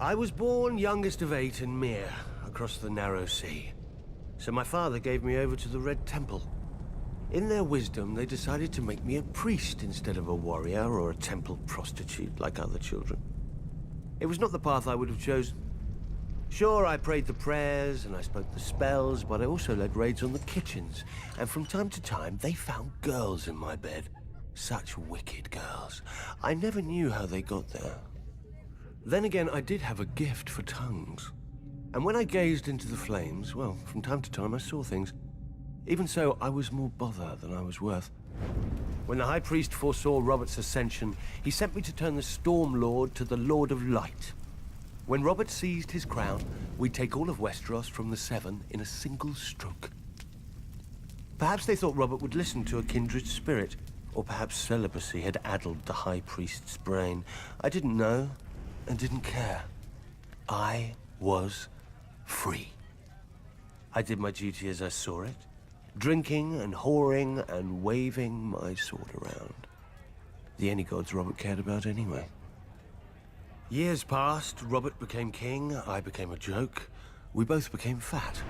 I was born youngest of 8 in Myr, across the narrow sea. So my father gave me over to the Red Temple. In their wisdom, they decided to make me a priest instead of a warrior or a temple prostitute like other children. It was not the path I would have chosen. Sure, I prayed the prayers and I spoke the spells, but I also led raids on the kitchens. And from time to time, they found girls in my bed. Such wicked girls. I never knew how they got there. Then again, I did have a gift for tongues. And when I gazed into the flames, well, from time to time I saw things. Even so, I was more bother than I was worth. When the High Priest foresaw Robert's ascension, he sent me to turn the Storm Lord to the Lord of Light. When Robert seized his crown, we'd take all of Westeros from the Seven in a single stroke. Perhaps they thought Robert would listen to a kindred spirit, or perhaps celibacy had addled the High Priest's brain. I didn't know, and didn't care. I was free. I did my duty as I saw it, drinking and whoring and waving my sword around. The only gods Robert cared about anyway. Years passed, Robert became king, I became a joke. We both became fat.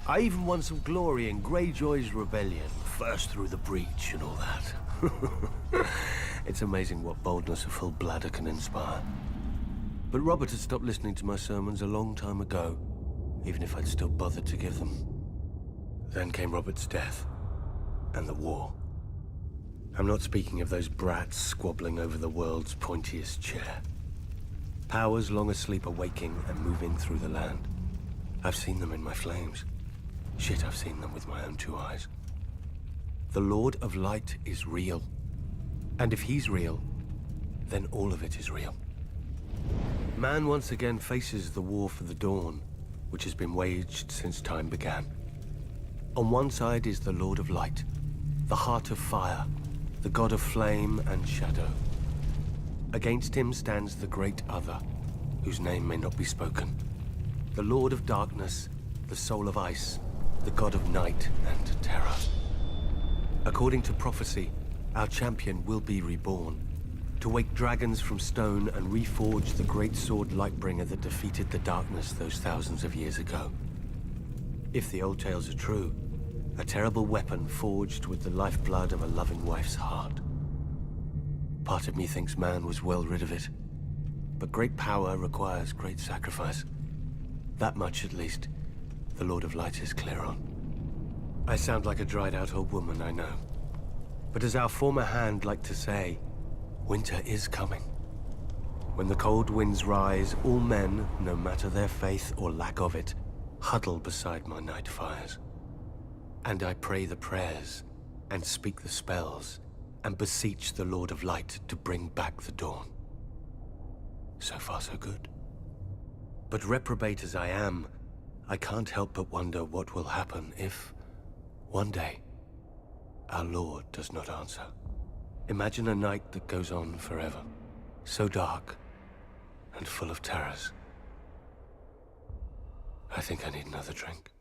I even won some glory in Greyjoy's rebellion, first through the breach and all that. It's amazing what boldness a full bladder can inspire. But Robert had stopped listening to my sermons a long time ago, even if I'd still bothered to give them. Then came Robert's death, and the war. I'm not speaking of those brats squabbling over the world's pointiest chair. Powers long asleep are waking and moving through the land. I've seen them in my flames. Shit, I've seen them with my own 2 eyes. The Lord of Light is real. And if he's real, then all of it is real. Man once again faces the war for the dawn, which has been waged since time began. On one side is the Lord of Light, the heart of fire, the god of flame and shadow. Against him stands the great other, whose name may not be spoken. The Lord of Darkness, the soul of ice, the god of night and terror. According to prophecy, our champion will be reborn, to wake dragons from stone and reforge the great sword Lightbringer that defeated the darkness those thousands of years ago. If the old tales are true, a terrible weapon forged with the lifeblood of a loving wife's heart. Part of me thinks man was well rid of it. But great power requires great sacrifice. That much, at least, the Lord of Light is clear on. I sound like a dried-out old woman, I know. But as our former hand liked to say, winter is coming. When the cold winds rise, all men, no matter their faith or lack of it, huddle beside my night fires. And I pray the prayers, and speak the spells, and beseech the Lord of Light to bring back the dawn. So far, so good. But reprobate as I am, I can't help but wonder what will happen if, one day, our Lord does not answer. Imagine a night that goes on forever, so dark and full of terrors. I think I need another drink.